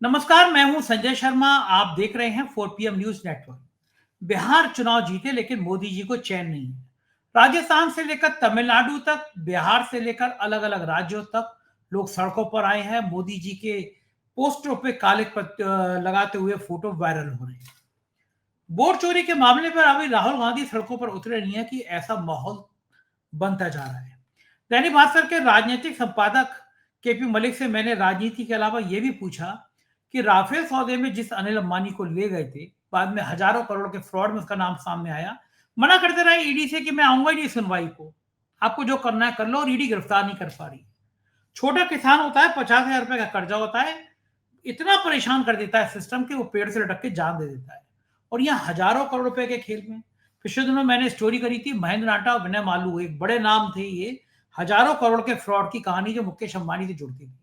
नमस्कार, मैं हूं संजय शर्मा। आप देख रहे हैं 4 PM न्यूज नेटवर्क। बिहार चुनाव जीते लेकिन मोदी जी को चैन नहीं है। राजस्थान से लेकर तमिलनाडु तक, बिहार से लेकर अलग अलग राज्यों तक लोग सड़कों पर आए हैं। मोदी जी के पोस्टरों पे काले लगाते हुए फोटो वायरल हो रहे हैं। वोट चोरी के मामले पर अभी राहुल गांधी सड़कों पर उतरे नहीं है कि ऐसा माहौल बनता जा रहा है। दैनिक भास्कर के राजनीतिक संपादक केपी मलिक से मैंने राजनीति के अलावा यह भी पूछा कि राफेल सौदे में जिस अनिल अंबानी को ले गए थे, बाद में हजारों करोड़ के फ्रॉड में उसका नाम सामने आया, मना करते रहे ईडी से कि मैं आऊंगा ही नहीं सुनवाई को, आपको जो करना है कर लो, और ईडी गिरफ्तार नहीं कर पा रही। छोटा किसान होता है, 50,000 रुपए का कर्जा होता है, इतना परेशान कर देता है सिस्टम कि वो पेड़ से लटक के जान दे देता है। और यहाँ हजारों करोड़ रुपए के खेल में पिछले दिनों मैंने स्टोरी करी थी, महेंद्र नाटा और विनय मालू, एक बड़े नाम थे ये, हजारों करोड़ के फ्रॉड की कहानी जो मुकेश अंबानी से जुड़ती थी।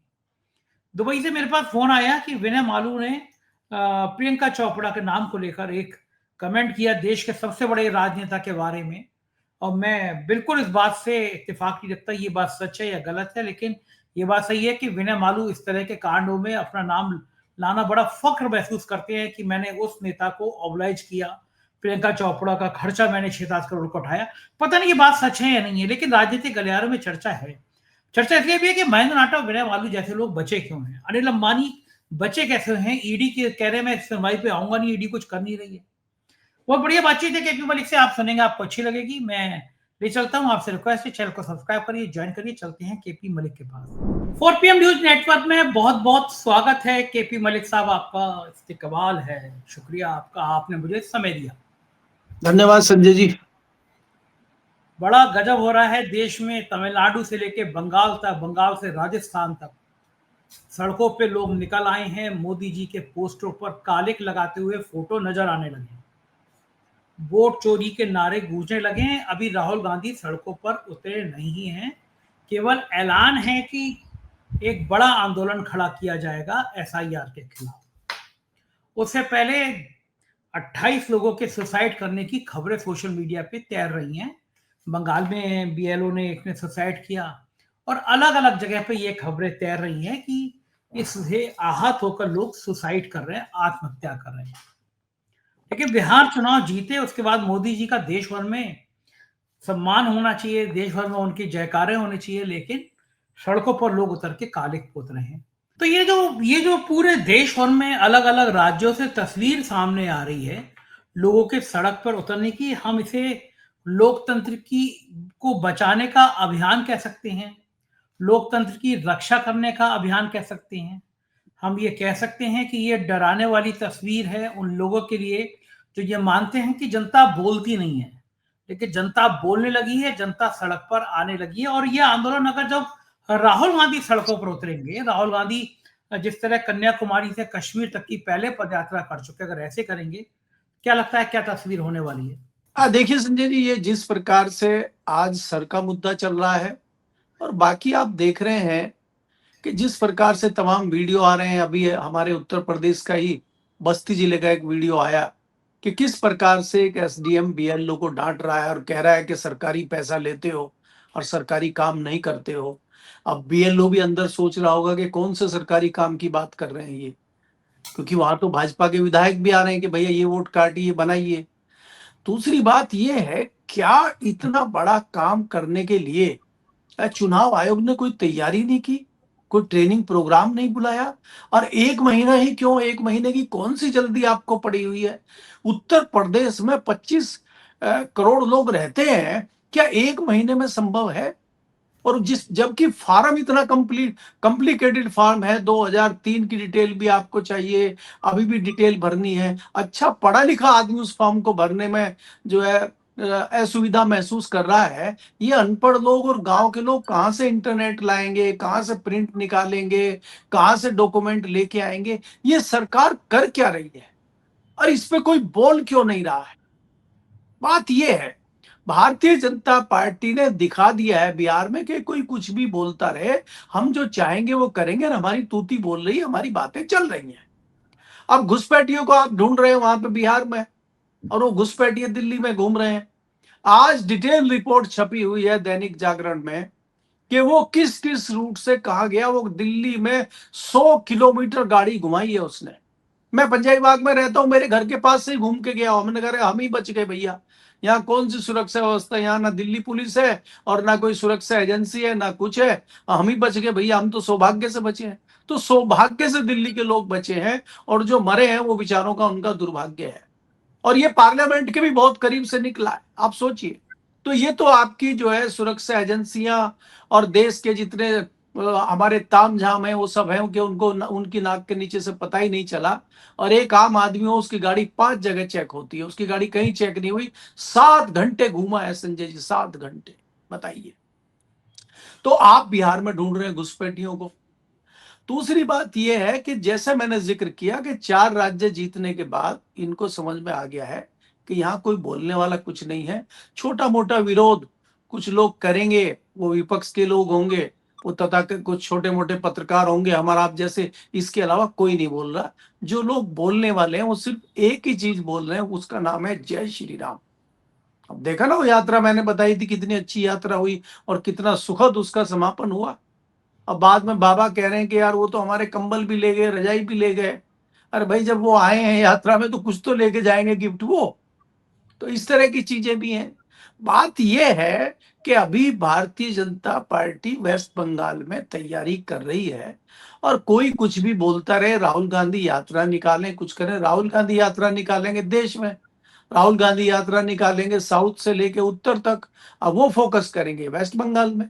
दुबई से मेरे पास फोन आया कि विनय मालू ने प्रियंका चोपड़ा के नाम को लेकर एक कमेंट किया देश के सबसे बड़े राजनेता के बारे में। और मैं बिल्कुल इस बात से इत्तेफाक नहीं रखता ये बात सच है या गलत है, लेकिन ये बात सही है कि विनय मालू इस तरह के कांडों में अपना नाम लाना बड़ा फख्र महसूस करते हैं कि मैंने उस नेता को ऑब्लाइज किया, प्रियंका चोपड़ा का खर्चा मैंने 6-7 करोड़ का उठाया। पता नहीं ये बात सच है या नहीं है, लेकिन राजनीतिक गलियारों में चर्चा है। चर्चा इसलिए भी है कि महेंद्र नाटा और विनय मालू जैसे लोग बचे क्यों हैं, अनिल अंबानी बचे कैसे हैं। ईडी के कह रहे मैं सुनवाई पे आऊंगा नहीं, ईडी कुछ कर नहीं रही है। बहुत बढ़िया बातचीत है केपी मलिक से, आप सुनेंगे, आपको अच्छी लगेगी। मैं ले चलता हूं, आपसे रिक्वेस्ट है चैनल को सब्सक्राइब करिए, ज्वाइन करिए। चलते हैं केपी मलिक के पास। 4 PM न्यूज नेटवर्क में बहुत बहुत स्वागत है केपी मलिक साहब, आपका इस्तेकबाल है। शुक्रिया आपका, आपने मुझे समय दिया। धन्यवाद संजय जी। बड़ा गजब हो रहा है देश में, तमिलनाडु से लेके बंगाल तक, बंगाल से राजस्थान तक सड़कों पे लोग निकल आए हैं। मोदी जी के पोस्टरों पर कालिक लगाते हुए फोटो नजर आने लगे हैं। वोट चोरी के नारे गूंजने लगे हैं। अभी राहुल गांधी सड़कों पर उतरे नहीं हैं, केवल ऐलान है कि एक बड़ा आंदोलन खड़ा किया जाएगा एसआईआर के खिलाफ। उससे पहले 28 लोगों के सुसाइड करने की खबरें सोशल मीडिया पे तैर रही हैं। बंगाल में बीएलओ ने एक ने सुसाइड किया, और अलग अलग जगह पे ये खबरें तैर रही हैं कि इससे आहत होकर लोग सुसाइड कर रहे हैं, आत्महत्या कर रहे हैं। लेकिन बिहार चुनाव जीते उसके बाद मोदी जी का देश भर में सम्मान होना चाहिए, देश भर में उनकी जयकारे होनी चाहिए, लेकिन सड़कों पर लोग उतर के काले पोत रहे हैं। तो ये जो पूरे देश भर में अलग अलग राज्यों से तस्वीर सामने आ रही है लोगों के सड़क पर उतरने की, हम इसे लोकतंत्र की को बचाने का अभियान कह सकते हैं, लोकतंत्र की रक्षा करने का अभियान कह सकते हैं। हम ये कह सकते हैं कि ये डराने वाली तस्वीर है उन लोगों के लिए जो ये मानते हैं कि जनता बोलती नहीं है, लेकिन जनता बोलने लगी है, जनता सड़क पर आने लगी है। और ये आंदोलन अगर जब राहुल गांधी सड़कों पर उतरेंगे, राहुल गांधी जिस तरह कन्याकुमारी से कश्मीर तक की पहले पदयात्रा कर चुके, अगर ऐसे करेंगे, क्या लगता है क्या तस्वीर होने वाली है? देखिए संजय जी, ये जिस प्रकार से आज सर का मुद्दा चल रहा है और बाकी आप देख रहे हैं कि जिस प्रकार से तमाम वीडियो आ रहे हैं, अभी हमारे उत्तर प्रदेश का ही बस्ती जिले का एक वीडियो आया कि किस प्रकार से एक एसडीएम बीएलओ को डांट रहा है और कह रहा है कि सरकारी पैसा लेते हो और सरकारी काम नहीं करते हो। अब बीएलओ भी अंदर सोच रहा होगा कि कौन से सरकारी काम की बात कर रहे हैं ये, क्योंकि वहां तो भाजपा के विधायक भी आ रहे हैं कि भैया ये वोट काटिए, बनाइए। दूसरी बात यह है, क्या इतना बड़ा काम करने के लिए चुनाव आयोग ने कोई तैयारी नहीं की, कोई ट्रेनिंग प्रोग्राम नहीं बुलाया? और 1 महीना ही क्यों, 1 महीने की कौन सी जल्दी आपको पड़ी हुई है? उत्तर प्रदेश में 25 करोड़ लोग रहते हैं, क्या 1 महीने में संभव है? और जबकि फार्म इतना कॉम्प्लिकेटेड फार्म है, 2003 की डिटेल भी आपको चाहिए, अभी भी डिटेल भरनी है। अच्छा पढ़ा लिखा आदमी उस फॉर्म को भरने में जो है असुविधा महसूस कर रहा है। ये अनपढ़ लोग और गांव के लोग कहाँ से इंटरनेट लाएंगे, कहाँ से प्रिंट निकालेंगे, कहाँ से डॉक्यूमेंट लेके आएंगे? ये सरकार कर क्या रही है और इस पे कोई बोल क्यों नहीं रहा है? बात ये है, भारतीय जनता पार्टी ने दिखा दिया है बिहार में कि कोई कुछ भी बोलता रहे, हम जो चाहेंगे वो करेंगे और हमारी तूती बोल रही है, हमारी बातें चल रही हैं। अब घुसपैठियों को आप ढूंढ रहे हैं वहां पे बिहार में, और वो घुसपैठिए दिल्ली में घूम रहे हैं। आज डिटेल रिपोर्ट छपी हुई है दैनिक जागरण में कि वो किस किस रूट से कहा गया। वो दिल्ली में 100 किलोमीटर गाड़ी घुमाई है उसने। मैं पंजाबी बाग में रहता हूँ, मेरे घर के पास से ही घूम के गया। हमने कहा हम ही बच गए भैया, यहाँ कौन सी सुरक्षा व्यवस्था, यहाँ ना दिल्ली पुलिस है और ना कोई सुरक्षा एजेंसी है, ना कुछ है। हम ही बच गए भैया, हम तो सौभाग्य से बचे हैं। तो सौभाग्य से दिल्ली के लोग बचे हैं, और जो मरे हैं वो बेचारों का, उनका दुर्भाग्य है। और ये पार्लियामेंट के भी बहुत करीब से निकला है, आप सोचिए। तो ये तो आपकी जो है सुरक्षा एजेंसियां और देश के जितने हमारे तामझाम है वो सब है कि उनको उनकी नाक के नीचे से पता ही नहीं चला। और एक आम आदमी हो, उसकी गाड़ी 5 जगह चेक होती है, उसकी गाड़ी कहीं चेक नहीं हुई। 7 घंटे घूमा है संजय जी, 7 घंटे, बताइए। तो आप बिहार में ढूंढ रहे हैं घुसपैठियों को। दूसरी बात यह है कि जैसे मैंने जिक्र किया कि 4 राज्य जीतने के बाद इनको समझ में आ गया है कि यहाँ कोई बोलने वाला कुछ नहीं है। छोटा मोटा विरोध कुछ लोग करेंगे, वो विपक्ष के लोग होंगे, वो तथा के कुछ छोटे मोटे पत्रकार होंगे हमारा आप जैसे, इसके अलावा कोई नहीं बोल रहा। जो लोग बोलने वाले हैं वो सिर्फ एक ही चीज बोल रहे हैं, उसका नाम है जय श्री राम। अब देखा ना वो यात्रा मैंने बताई थी, कितनी अच्छी यात्रा हुई और कितना सुखद उसका समापन हुआ। अब बाद में बाबा कह रहे हैं कि यार वो तो हमारे कंबल भी ले गए, रजाई भी ले गए। अरे भाई, जब वो आए हैं यात्रा में तो कुछ तो लेके जाएंगे गिफ्ट वो। तो इस तरह की चीजें भी हैं। बात यह है कि अभी भारतीय जनता पार्टी वेस्ट बंगाल में तैयारी कर रही है, और कोई कुछ भी बोलता रहे, राहुल गांधी यात्रा निकालें, कुछ करें। राहुल गांधी यात्रा निकालेंगे देश में, राहुल गांधी यात्रा निकालेंगे साउथ से लेके उत्तर तक। अब वो फोकस करेंगे वेस्ट बंगाल में।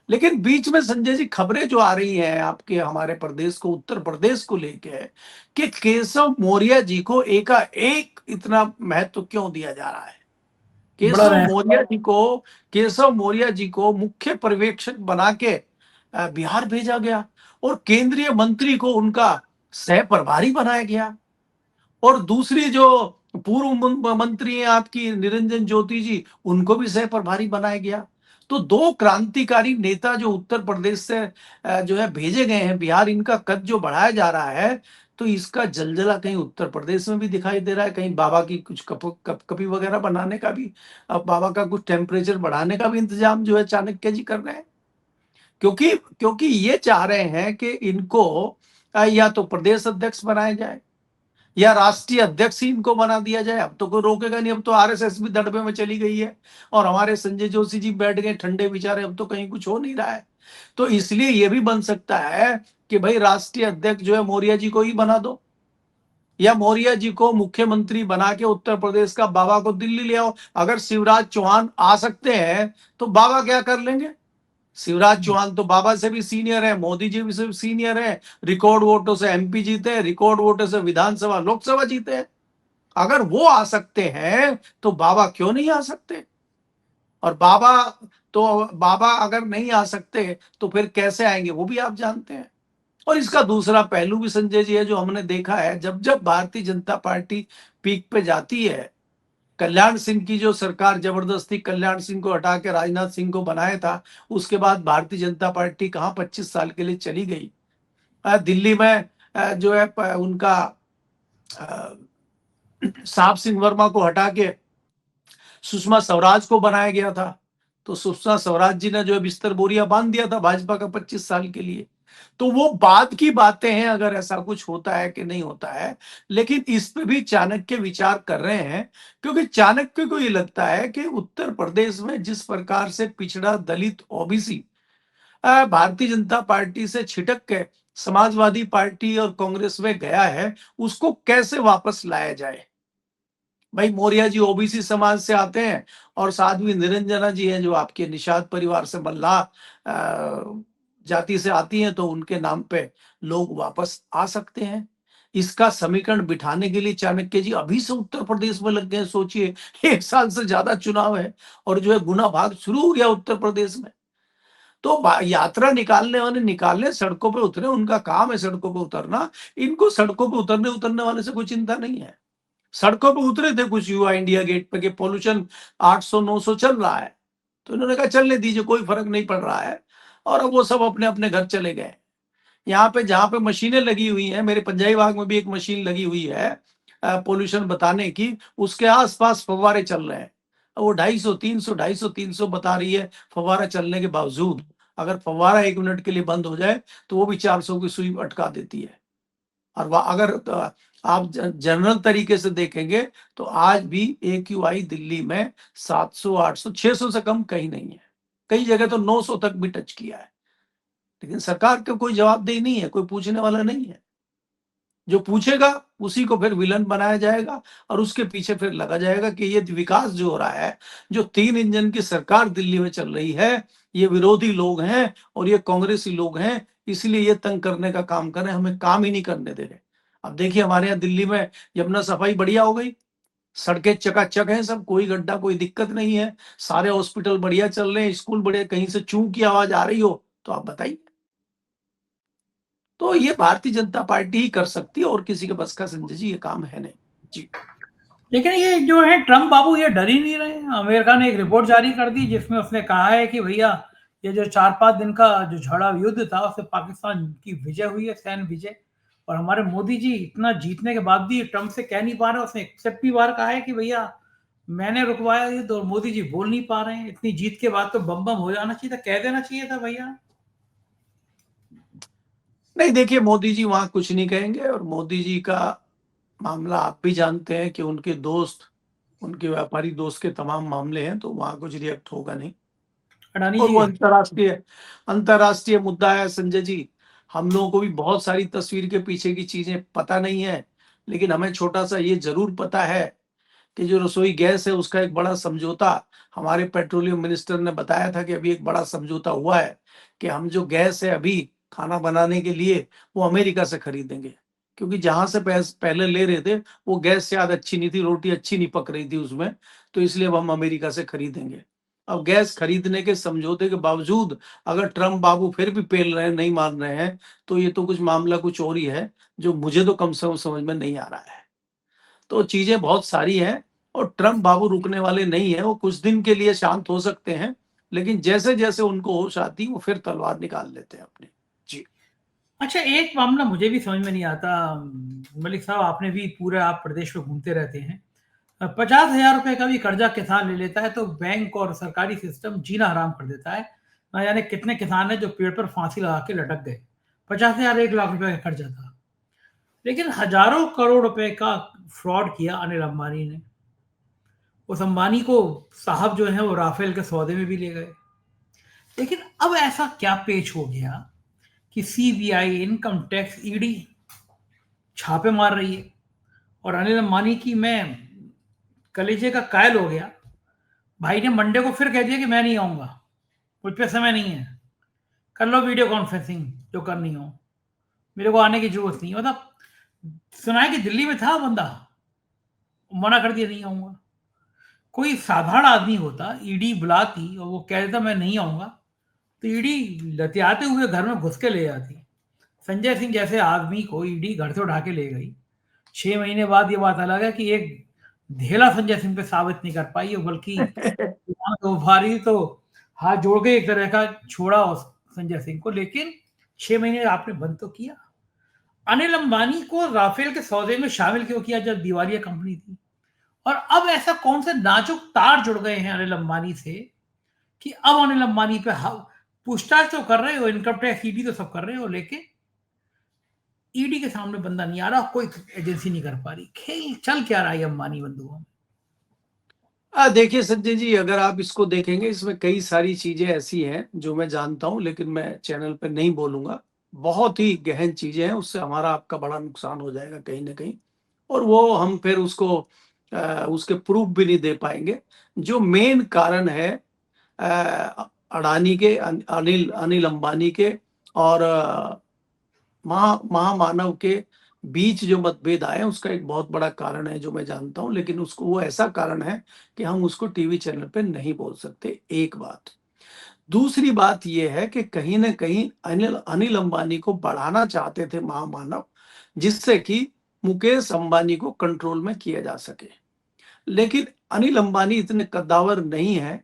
लेकिन बीच में संजय जी खबरें जो आ रही हैं आपके हमारे प्रदेश को, उत्तर प्रदेश को लेके, कि केशव मौर्य जी को एकाएक इतना महत्व क्यों दिया जा रहा है। बड़ा केशव रहे। मौर्य जी को केशव मौर्य जी को मुख्य पर्यवेक्षक बना के बिहार भेजा गया, और केंद्रीय मंत्री को उनका सह प्रभारी बनाया गया। और दूसरी जो पूर्व मंत्री हैं आपकी निरंजन ज्योति जी, उनको भी सह प्रभारी बनाया गया। तो 2 क्रांतिकारी नेता जो उत्तर प्रदेश से जो है भेजे गए हैं बिहार, इनका कद जो बढ़ाया जा रहा है, तो इसका जलजला कहीं उत्तर प्रदेश में भी दिखाई दे रहा है। कहीं बाबा की कुछ कपी वगैरह बनाने का भी, अब बाबा का कुछ टेम्परेचर बढ़ाने का भी इंतजाम जो है चाणक्य जी कर रहे हैं। क्योंकि क्योंकि ये चाह रहे हैं कि इनको या तो प्रदेश अध्यक्ष बनाया जाए या राष्ट्रीय अध्यक्ष ही इनको बना दिया जाए। अब तो कोई रोकेगा नहीं, अब तो आरएसएस भी दड़बे में चली गई है, और हमारे संजय जोशी जी बैठ गए ठंडे बेचारे, अब तो कहीं कुछ हो नहीं रहा है। तो इसलिए ये भी बन सकता है कि भाई राष्ट्रीय अध्यक्ष जो है मौर्य जी को ही बना दो, या मौर्य जी को मुख्यमंत्री बना के उत्तर प्रदेश का, बाबा को दिल्ली ले आओ। अगर शिवराज चौहान आ सकते हैं तो बाबा क्या कर लेंगे। शिवराज चौहान तो बाबा से भी सीनियर है, मोदी जी भी से सीनियर है, रिकॉर्ड वोटों से एमपी जीते हैं, रिकॉर्ड वोटों से विधानसभा लोकसभा जीते हैं। अगर वो आ सकते हैं तो बाबा क्यों नहीं आ सकते। और बाबा अगर नहीं आ सकते तो फिर कैसे आएंगे वो भी आप जानते हैं। और इसका दूसरा पहलू भी संजय जी है, जो हमने देखा है, जब जब भारतीय जनता पार्टी पीक पे जाती है, कल्याण सिंह की जो सरकार जबरदस्ती कल्याण सिंह को हटा के राजनाथ सिंह को बनाया था, उसके बाद भारतीय जनता पार्टी कहां 25 साल के लिए चली गई। दिल्ली में जो है उनका साहब सिंह वर्मा को हटा के सुषमा स्वराज को बनाया गया था। तो सुषमा स्वराज जी ने जो है बिस्तर बोरिया बांध दिया था भाजपा का 25 साल के लिए। तो वो बाद की बातें हैं, अगर ऐसा कुछ होता है कि नहीं होता है। लेकिन इस पे भी चाणक्य विचार कर रहे हैं, क्योंकि चाणक्य को ये लगता है कि उत्तर प्रदेश में जिस प्रकार से पिछड़ा, दलित, ओबीसी भारतीय जनता पार्टी से छिटक के समाजवादी पार्टी और कांग्रेस में गया है, उसको कैसे वापस लाया जाए। भाई मौर्य जी ओबीसी समाज से आते हैं, और साध्वी निरंजना जी हैं जो आपके निषाद परिवार से, मल्लाह जाति से आती हैं, तो उनके नाम पे लोग वापस आ सकते हैं। इसका समीकरण बिठाने के लिए चाणक्य जी अभी से उत्तर प्रदेश में लग गए। सोचिए, 1 साल से ज्यादा चुनाव है और जो है गुना भाग शुरू हो गया उत्तर प्रदेश में। तो यात्रा निकालने वाले निकालने, सड़कों पे उतरे, उनका काम है सड़कों पे उतरना। इनको सड़कों पे उतरने वाले से कोई चिंता नहीं है। सड़कों पे उतरे थे कुछ युवा इंडिया गेट पे कि पोल्यूशन 800-900 चल रहा है, तो इन्होंने कहा चलने दीजिए, कोई फर्क नहीं पड़ रहा है। और अब वो सब अपने अपने घर चले गए। यहाँ पे जहाँ पे मशीनें लगी हुई हैं, मेरे पंजाबी बाग में भी एक मशीन लगी हुई है पोल्यूशन बताने की, उसके आसपास फव्वारे चल रहे हैं। वो 250, 300 बता रही है फव्वारा चलने के बावजूद। अगर फव्वारा 1 मिनट के लिए बंद हो जाए तो वो भी 400 की सुई अटका देती है। और अगर आप जनरल तरीके से देखेंगे तो आज भी AQI दिल्ली में 700, 800, 600 से कम कहीं नहीं है। कई जगह तो 900 तक भी टच किया है, लेकिन सरकार का कोई जवाबदेही नहीं है, कोई पूछने वाला नहीं है। जो पूछेगा उसी को फिर विलन बनाया जाएगा और उसके पीछे फिर लगा जाएगा कि ये विकास जो हो रहा है, जो 3 इंजन की सरकार दिल्ली में चल रही है, ये विरोधी लोग हैं और ये कांग्रेसी लोग हैं, इसलिए ये तंग करने का काम कर रहे हैं, हमें काम ही नहीं करने दे रहे। अब देखिए हमारे यहाँ दिल्ली में यमुना सफाई बढ़िया हो गई, सड़कें चकाचक हैं, सब कोई गड्ढा कोई दिक्कत नहीं है, सारे हॉस्पिटल बढ़िया चल रहे हैं, स्कूल बढ़िया, कहीं से चूं की आवाज आ रही हो तो आप बताइए। तो ये भारतीय जनता पार्टी ही कर सकती है और किसी के बस का संजय जी ये काम है नहीं। जी। लेकिन ये जो है ट्रम्प बाबू ये डर ही नहीं रहे। अमेरिका ने एक रिपोर्ट जारी कर दी जिसमें उसने कहा है कि भैया ये जो 4-5 दिन का जो झड़ा युद्ध था उससे पाकिस्तान की विजय हुई है, सैन्य विजय। और हमारे मोदी जी इतना जीतने के बाद भी ट्रम्प से कह नहीं पा रहे। उसने एक्सेप्ट भी बार कहा है कि भैया मैंने रुकवाया युद्ध, और मोदी जी बोल नहीं पा रहे हैं। इतनी जीत के बाद तो बम बम हो जाना चाहिए था, कह देना चाहिए था भैया। नहीं देखिए, मोदी जी वहां कुछ नहीं कहेंगे और मोदी जी का मामला आप भी जानते हैं कि उनके दोस्त, उनके व्यापारी दोस्त के तमाम मामले हैं, तो वहां कुछ रिएक्ट होगा नहीं। अडानी और जी वो है। अंतर्राष्ट्रीय अंतर्राष्ट्रीय मुद्दा है संजय जी। हम लोगों को भी बहुत सारी तस्वीर के पीछे की चीजें पता नहीं है, लेकिन हमें छोटा सा ये जरूर पता है कि जो रसोई गैस है उसका एक बड़ा समझौता, हमारे पेट्रोलियम मिनिस्टर ने बताया था कि अभी एक बड़ा समझौता हुआ है कि हम जो गैस है अभी खाना बनाने के लिए वो अमेरिका से खरीदेंगे, क्योंकि जहां से पहले ले रहे थे वो गैस शायद अच्छी नहीं थी, रोटी अच्छी नहीं पक रही थी उसमें, तो इसलिए अब हम अमेरिका से खरीदेंगे। अब गैस खरीदने के समझौते के बावजूद अगर ट्रम्प बाबू फिर भी पेल रहे हैं, नहीं मान रहे हैं, तो ये तो कुछ मामला कुछ और ही है, जो मुझे तो कम से कम समझ में नहीं आ रहा है। तो चीजें बहुत सारी हैं और ट्रम्प बाबू रुकने वाले नहीं है। वो कुछ दिन के लिए शांत हो सकते हैं, लेकिन जैसे जैसे उनको होश आती वो फिर तलवार निकाल लेते हैं अपनी। जी। अच्छा, एक मामला मुझे भी समझ में नहीं आता। मलिक साहब, आपने भी पूरे आप प्रदेश में घूमते रहते हैं। 50,000 रुपए का भी कर्जा किसान ले लेता है तो बैंक और सरकारी सिस्टम जीना हराम कर देता है। ना जाने कितने किसान हैं जो पेड़ पर फांसी लगा के लटक गए। 50,000 1 लाख रुपए का कर्जा था, लेकिन हजारों करोड़ रुपए का फ्रॉड किया अनिल अंबानी ने। उस अंबानी को साहब जो है वो राफेल के सौदे में भी ले गए। लेकिन अब ऐसा क्या पेच हो गया कि सीबीआई, इनकम टैक्स, ईडी छापे मार रही है, और अनिल अंबानी की मैं कलेजे का कायल हो गया। भाई ने मंडे को फिर कह दिया कि मैं नहीं आऊंगा, मुझ पे समय नहीं है, कर लो वीडियो कॉन्फ्रेंसिंग जो करनी हो, मेरे को आने की जरूरत नहीं। मतलब सुना है कि दिल्ली में था बंदा, मना कर दिया नहीं आऊंगा। कोई साधारण आदमी होता, ईडी बुलाती और वो कह देता मैं नहीं आऊंगा, तो ईडी लतियाते हुए घर में घुस के ले जाती। संजय सिंह जैसे आदमी को ईडी घर से उठा के ले गई। 6 महीने बाद ये बात अलग है कि एक धेला संजय सिंह पे साबित नहीं कर पाई, बल्कि तो भारी तो हाथ जोड़ के एक तरह का छोड़ा उस संजय सिंह को। लेकिन 6 महीने आपने बंद तो किया। अनिल अंबानी को राफेल के सौदे में शामिल क्यों किया जब दिवालिया कंपनी थी? और अब ऐसा कौन से नाजुक तार जुड़ गए हैं अनिल अंबानी से कि अब अनिल अंबानी पे पूछताछ तो कर रहे हो, इनकम टैक्स, ईडी तो सब कर रहे हो, लेकिन ईडी के सामने बंदा नहीं आ रहा, कोई एजेंसी नहीं कर पा रही। खेल चल क्या रहा है अंबानी बंधुओं में? देखिए संजय जी, अगर आप इसको देखेंगे इसमें कई सारी चीजें ऐसी हैं जो मैं जानता हूं, लेकिन मैं चैनल पे नहीं बोलूंगा। बहुत ही गहन चीजें हैं, उससे हमारा आपका बड़ा नुकसान हो जाएगा कहीं ना कहीं, और वो हम फिर उसको उसके प्रूफ भी नहीं दे पाएंगे। जो मेन कारण है अडानी के, अनिल अनिल अंबानी के और महामानव के बीच जो मतभेद आए उसका एक बहुत बड़ा कारण है जो मैं जानता हूं, लेकिन उसको वो ऐसा कारण है कि हम उसको टीवी चैनल पे नहीं बोल सकते। एक बात। दूसरी बात यह है कि कहीं ना कहीं अनिल अनिल अंबानी को बढ़ाना चाहते थे महामानव, जिससे कि मुकेश अंबानी को कंट्रोल में किया जा सके। लेकिन अनिल अंबानी इतने कद्दावर नहीं है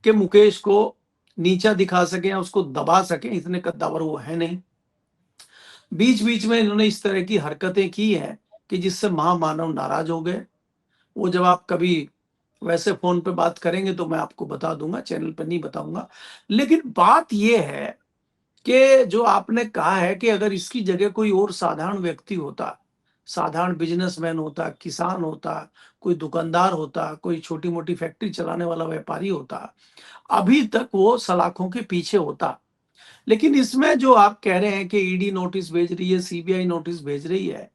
कि मुकेश को नीचा दिखा सके या उसको दबा सके, इतने कद्दावर वो है नहीं। बीच बीच में इन्होंने इस तरह की हरकतें की हैं कि जिससे महामानव नाराज हो गए। वो जब आप कभी वैसे फोन पे बात करेंगे तो मैं आपको बता दूंगा, चैनल पे नहीं बताऊंगा। लेकिन बात यह है कि जो आपने कहा है कि अगर इसकी जगह कोई और साधारण व्यक्ति होता, साधारण बिजनेसमैन होता, किसान होता, कोई दुकानदार होता, कोई छोटी मोटी फैक्ट्री चलाने वाला व्यापारी होता, अभी तक वो सलाखों के पीछे होता। लेकिन इसमें जो आप कह रहे हैं कि ईडी नोटिस भेज रही है, सीबीआई नोटिस भेज रही है,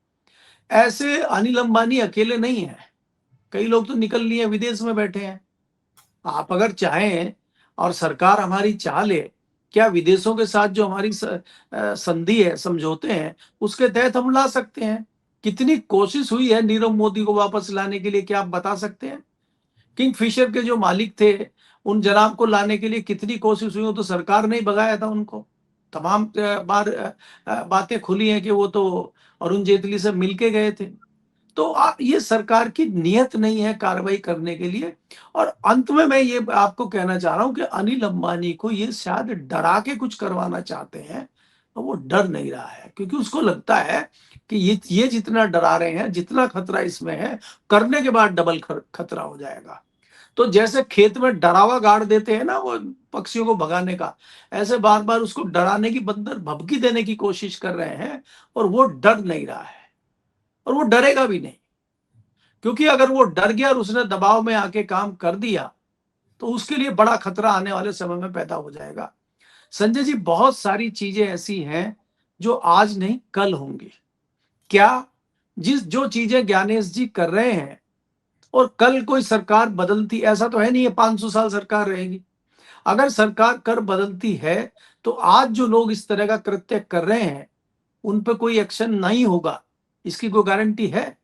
ऐसे अनिल अंबानी अकेले नहीं है। कई लोग तो निकल लिए, विदेश में बैठे हैं। आप अगर चाहें और सरकार हमारी चाह ले, क्या विदेशों के साथ जो हमारी संधि है, समझौते हैं, उसके तहत हम ला सकते हैं। कितनी कोशिश हुई है नीरव मोदी को वापस लाने के लिए, क्या आप बता सकते हैं? किंगफिशर के जो मालिक थे, उन जनाब को लाने के लिए कितनी कोशिश हुई, तो सरकार ने ही भगाया था उनको। तमाम बार बातें खुली हैं कि वो तो अरुण जेटली से मिलके गए थे। तो ये सरकार की नियत नहीं है कार्रवाई करने के लिए। और अंत में मैं ये आपको कहना चाह रहा हूं कि अनिल अंबानी को ये शायद डरा के कुछ करवाना चाहते हैं, और वो डर नहीं रहा है, क्योंकि उसको लगता है कि ये जितना डरा रहे हैं, जितना खतरा इसमें है, करने के बाद डबल खतरा हो जाएगा। तो जैसे खेत में डरावा गाड़ देते हैं ना वो पक्षियों को भगाने का, ऐसे बार बार उसको डराने की, बंदर भभकी देने की कोशिश कर रहे हैं, और वो डर नहीं रहा है, और वो डरेगा भी नहीं। क्योंकि अगर वो डर गया और उसने दबाव में आके काम कर दिया, तो उसके लिए बड़ा खतरा आने वाले समय में पैदा हो जाएगा। संजय जी, बहुत सारी चीजें ऐसी हैं जो आज नहीं कल होंगी। क्या जो चीजें ज्ञानेश जी कर रहे हैं, और कल कोई सरकार बदलती, ऐसा तो है नहीं है 500 साल सरकार रहेगी। अगर सरकार कर बदलती है, तो आज जो लोग इस तरह का कृत्य कर रहे हैं, उन पर कोई एक्शन नहीं होगा, इसकी कोई गारंटी है?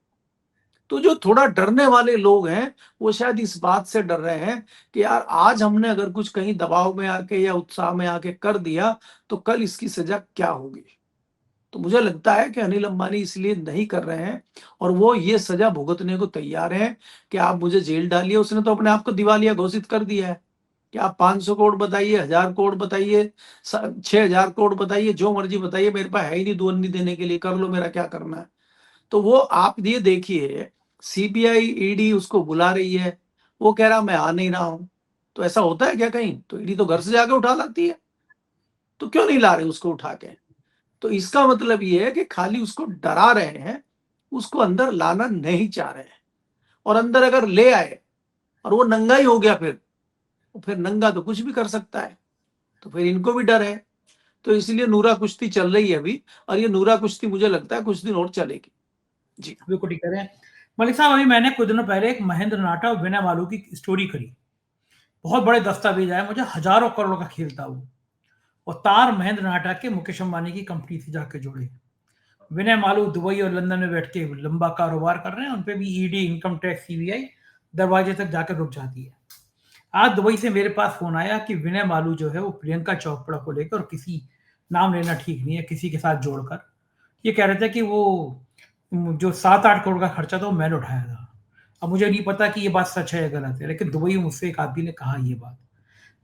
तो जो थोड़ा डरने वाले लोग हैं, वो शायद इस बात से डर रहे हैं कि यार आज हमने अगर कुछ कहीं दबाव में आके या उत्साह में आके कर दिया, तो कल इसकी सजा क्या होगी। तो मुझे लगता है कि अनिल अंबानी इसलिए नहीं कर रहे हैं, और वो ये सजा भुगतने को तैयार हैं कि आप मुझे जेल डालिए। उसने तो अपने आप को दिवालिया घोषित कर दिया है कि आप 500 करोड़ बताइए, 1000 करोड़ बताइए, 6000 करोड़ बताइए, जो मर्जी बताइए, मेरे पास है ही नहीं दुअन्नी देने के लिए, कर लो, मेरा क्या करना है। तो वो आप ये देखिए, सीबीआई ईडी उसको बुला रही है, वो कह रहा मैं आ नहीं रहा हूं। तो ऐसा होता है क्या कहीं? तो ईडी तो घर से जाके उठा लाती है, तो क्यों नहीं ला रहे उसको उठा के? तो इसका मतलब ये है कि खाली उसको डरा रहे हैं, उसको अंदर लाना नहीं चाह रहे हैं। और अंदर अगर ले आए और वो नंगा ही हो गया, फिर नंगा तो कुछ भी कर सकता है, तो फिर इनको भी डर है। तो इसलिए नूरा कुश्ती चल रही है अभी, और ये नूरा कुश्ती मुझे लगता है कुछ दिन और चलेगी। जी बिल्कुल ठीक कह रहे हैं मलिक साहब। अभी मैंने कुछ दिनों पहले एक महेंद्र नाटा और विनय मालू की स्टोरी करी। बहुत बड़े दस्तावेज आए मुझे, हजारों करोड़ का खेल था वो। और तार महेंद्र नाटा के मुकेश अंबानी की कंपनी से जाके जुड़े। विनय मालू दुबई और लंदन में बैठ के लंबा कारोबार कर रहे हैं, उन पे भी ईडी, इनकम टैक्स, सीबीआई दरवाजे तक जाकर रुक जाती है। आज दुबई से मेरे पास फोन आया कि विनय मालू जो है वो प्रियंका चोपड़ा को लेकर, और किसी, नाम लेना ठीक नहीं है, किसी के साथ जोड़कर ये कह रहे थे कि वो जो 7-8 करोड़ का खर्चा था वो मैंने उठाया था। अब मुझे नहीं पता कि ये बात सच है या गलत है, लेकिन दुबई में मुझसे एक आदमी ने कहा ये बात।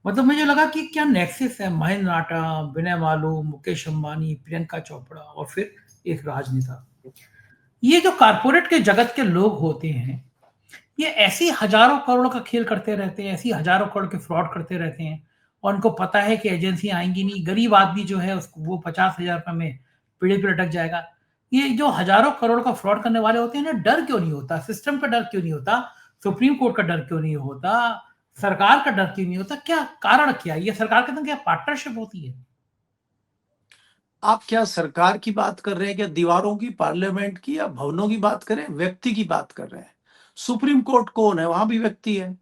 मतलब मुझे लगा कि क्या नेक्सस है महेंद्र नाटा, विनय मालू, मुकेश अंबानी, प्रियंका चोपड़ा, और फिर एक राजनेता। ये जो कारपोरेट के जगत के लोग होते हैं, ये ऐसी हजारों करोड़ का खेल करते रहते हैं, ऐसी हजारों करोड़ के फ्रॉड करते रहते हैं, और उनको पता है कि एजेंसी आएंगी नहीं, गरीब आदमी जो है उसको वो 50,000 रुपए में पीढ़ी पे लटक जाएगा। ये जो हजारों करोड़ का फ्रॉड करने वाले होते हैं ना, डर क्यों नहीं होता? सिस्टम का डर क्यों नहीं होता? सुप्रीम कोर्ट का डर क्यों नहीं होता? सरकार का डर क्यों नहीं होता? क्या कारण, क्या ये सरकार के साथ क्या पार्टनरशिप होती है? आप क्या सरकार की बात कर रहे हैं, क्या दीवारों की, पार्लियामेंट की, या भवनों की बात कर रहे हैं? व्यक्ति की बात कर रहे हैं। सुप्रीम कोर्ट कौन है? वहां भी व्यक्ति है।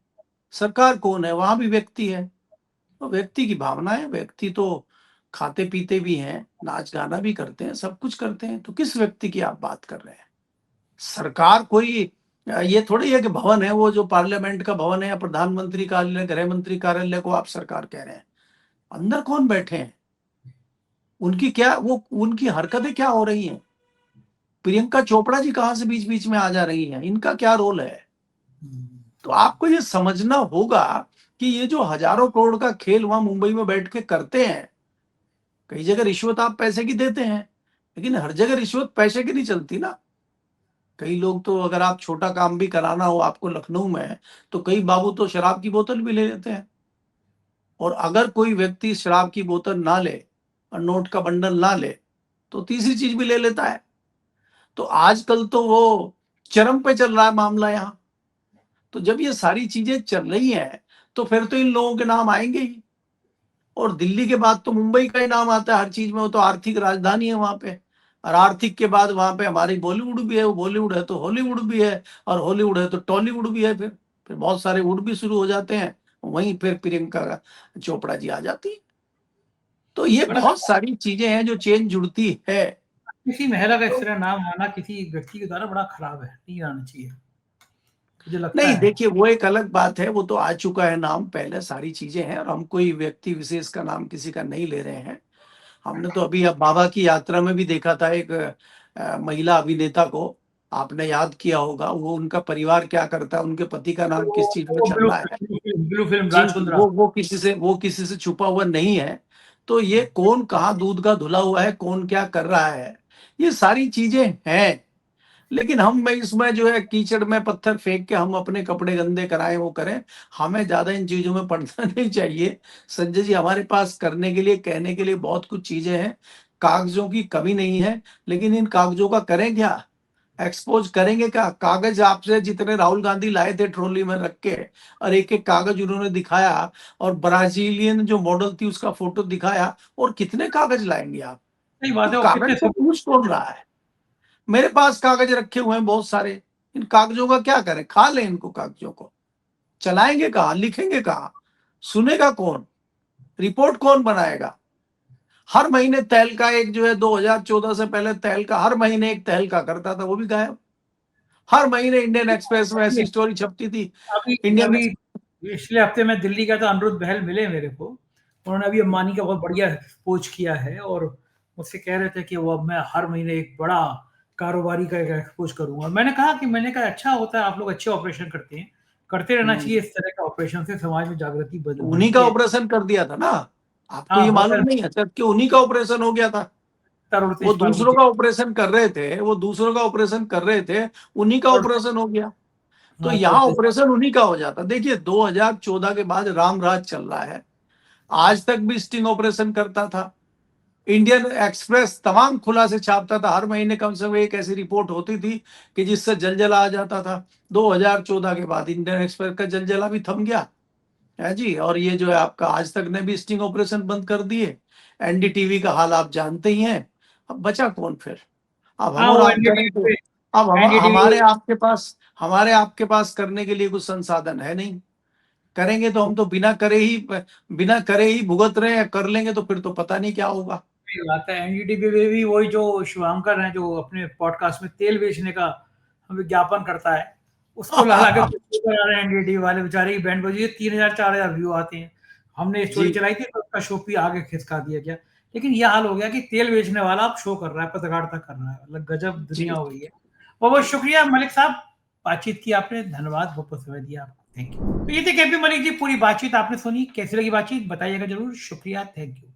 सरकार कौन है? वहां भी व्यक्ति है। तो व्यक्ति की भावना है। व्यक्ति तो खाते पीते भी हैं, नाच गाना भी करते हैं, सब कुछ करते हैं। तो किस व्यक्ति की आप बात कर रहे हैं? सरकार कोई ये थोड़ी है कि भवन है, वो जो पार्लियामेंट का भवन है, या प्रधानमंत्री कार्यालय, गृह मंत्री कार्यालय को आप सरकार कह रहे हैं। अंदर कौन बैठे हैं? उनकी क्या, वो उनकी हरकतें क्या हो रही हैं? प्रियंका चोपड़ा जी कहां से बीच बीच में आ जा रही हैं? इनका क्या रोल है? तो आपको ये समझना होगा कि ये जो हजारों करोड़ का खेल वहां मुंबई में बैठ के करते हैं, कई जगह रिश्वत आप पैसे की देते हैं, लेकिन हर जगह रिश्वत पैसे की नहीं चलती ना। कई लोग तो अगर आप छोटा काम भी कराना हो आपको लखनऊ में, तो कई बाबू तो शराब की बोतल भी ले लेते हैं। और अगर कोई व्यक्ति शराब की बोतल ना ले और नोट का बंडल ना ले, तो तीसरी चीज भी ले लेता है। तो आजकल तो वो चरम पे चल रहा है मामला यहाँ। तो जब ये सारी चीजें चल रही हैं, तो फिर तो इन लोगों के नाम आएंगे ही। और दिल्ली के बाद तो मुंबई का ही नाम आता है हर चीज में, वो तो आर्थिक राजधानी है वहां पे। और आर्थिक के बाद वहां पे हमारी बॉलीवुड भी है, वो बॉलीवुड है तो हॉलीवुड भी है, और हॉलीवुड है तो टॉलीवुड भी है। फिर बहुत सारे वुड भी शुरू हो जाते हैं, वहीं फिर प्रियंका चोपड़ा जी आ जाती है। तो ये बड़ा बहुत सारी चीजें हैं जो चेन जुड़ती है। किसी महिला का इस तो तरह नाम आना किसी व्यक्ति के द्वारा बड़ा खराब है, नहीं आना चाहिए, मुझे लगता नहीं, है। देखिए वो एक अलग बात है, वो तो आ चुका है नाम पहले, सारी चीजें हैं, और हम कोई व्यक्ति विशेष का नाम किसी का नहीं ले रहे हैं। हमने तो अभी अब बाबा की यात्रा में भी देखा था एक महिला अभिनेता को, आपने याद किया होगा, वो उनका परिवार क्या करता है, उनके पति का नाम किस चीज में वो चल ब्लू रहा है। ब्लू फिल्म जी, राजकुंद्रा। वो किसी से छुपा हुआ नहीं है। तो ये कौन कहाँ दूध का धुला हुआ है, कौन क्या कर रहा है, ये सारी चीजें हैं। लेकिन हम में इसमें जो है कीचड़ में पत्थर फेंक के हम अपने कपड़े गंदे कराएं वो करें, हमें ज्यादा इन चीजों में पड़ना नहीं चाहिए। संजय जी, हमारे पास करने के लिए कहने के लिए बहुत कुछ चीजें हैं, कागजों की कमी नहीं है, लेकिन इन कागजों का करें क्या, एक्सपोज करेंगे क्या। कागज आपसे जितने राहुल गांधी लाए थे ट्रॉली में रख के, और एक एक कागज उन्होंने दिखाया, और ब्राजीलियन जो मॉडल थी उसका फोटो दिखाया, और कितने कागज लाएंगे आप। सही तो बात है, वो कागज कितने को पूछ कौन रहा है। मेरे पास कागज रखे हुए हैं बहुत सारे, इन कागजों का क्या करें, खा लें इनको, कागजों को चलाएंगे कहाँ, लिखेंगे कहाँ, सुनेगा कौन, रिपोर्ट कौन बनाएगा। हर महीने तहल का एक जो है 2014 से पहले तहल का हर महीने एक तहल का करता था, वो भी गायब। हर महीने इंडियन एक्सप्रेस में ऐसी स्टोरी छपती थी। अभी इंडियन अभी पिछले हफ्ते में दिल्ली गया तो अनिरुद्ध बहल मिले मेरे को। उन्होंने अभी अंबानी का बहुत बढ़िया पोच किया है और मुझसे कह रहे थे कि वो अब मैं हर महीने एक बड़ा कारोबारी का एक एक्सपोज करूंगा। मैंने कहा अच्छा होता है, आप लोग अच्छे ऑपरेशन करते हैं, करते रहना चाहिए इस तरह का ऑपरेशन से समाज में जागृति उन्हीं का बढ़ती है। ऑपरेशन कर दिया था ना, आपको हाँ, ये बहुत मालूम सारे नहीं है सर कि उन्हीं का ऑपरेशन हो गया था। तरुण वो तेजपाल को दूसरों का ऑपरेशन कर रहे थे, वो दूसरों का ऑपरेशन कर रहे थे, उन्हीं का ऑपरेशन हो गया। तो हाँ, यहाँ ऑपरेशन उन्हीं का हो जाता। देखिए 2014 के बाद राम राज चल रहा है, आज तक भी स्टिंग ऑपरेशन करता था। इंडियन एक्सप्रेस तमाम खुलासे छापता था, हर महीने कम से कम एक ऐसी रिपोर्ट होती थी कि जिससे जलजला आ जाता था। 2014 के बाद इंडियन एक्सप्रेस का जलजला भी थम गया है जी। और ये जो है आपका आज तक ने भी स्टिंग ऑपरेशन बंद कर दिए। एनडीटीवी का हाल आप जानते ही हैं। अब बचा कौन फिर, अब हम हाँ, और वो आप करें एनडीटीवी तो। पे अब एनडीटीवी हमारे आपके पास करने के लिए कुछ संसाधन है नहीं। करेंगे तो हम तो बिना करे ही भुगत रहे हैं, कर लेंगे तो फिर तो पता नहीं क्या होगा। सही बात है। एनडीटीवी पे भी वही जो शिवांकर हैं जो अपने पॉडकास्ट में तेल बेचने का विज्ञापन करता है, उसको ला के करा रहे हैं एनडीटीवी वाले, बेचारे की बैंड बजी 3000-4000 व्यू आते हैं। हमने स्टोरी जी, चलाई थी तो उसका शो भी आगे खिसका दिया गया। लेकिन यह हाल हो गया कि तेल बेचने वाला अब शो कर रहा है, पत्रकारिता कर रहा है। मतलब गजब दुनिया जी। हो गई है। बहुत बहुत शुक्रिया मलिक साहब, बातचीत की आपने, धन्यवाद, बहुत समय दिया आपको, थैंक यू। तो ये थे केपी मलिक जी, पूरी बातचीत आपने सुनी, कैसी लगी बातचीत बताइएगा जरूर। शुक्रिया, थैंक यू।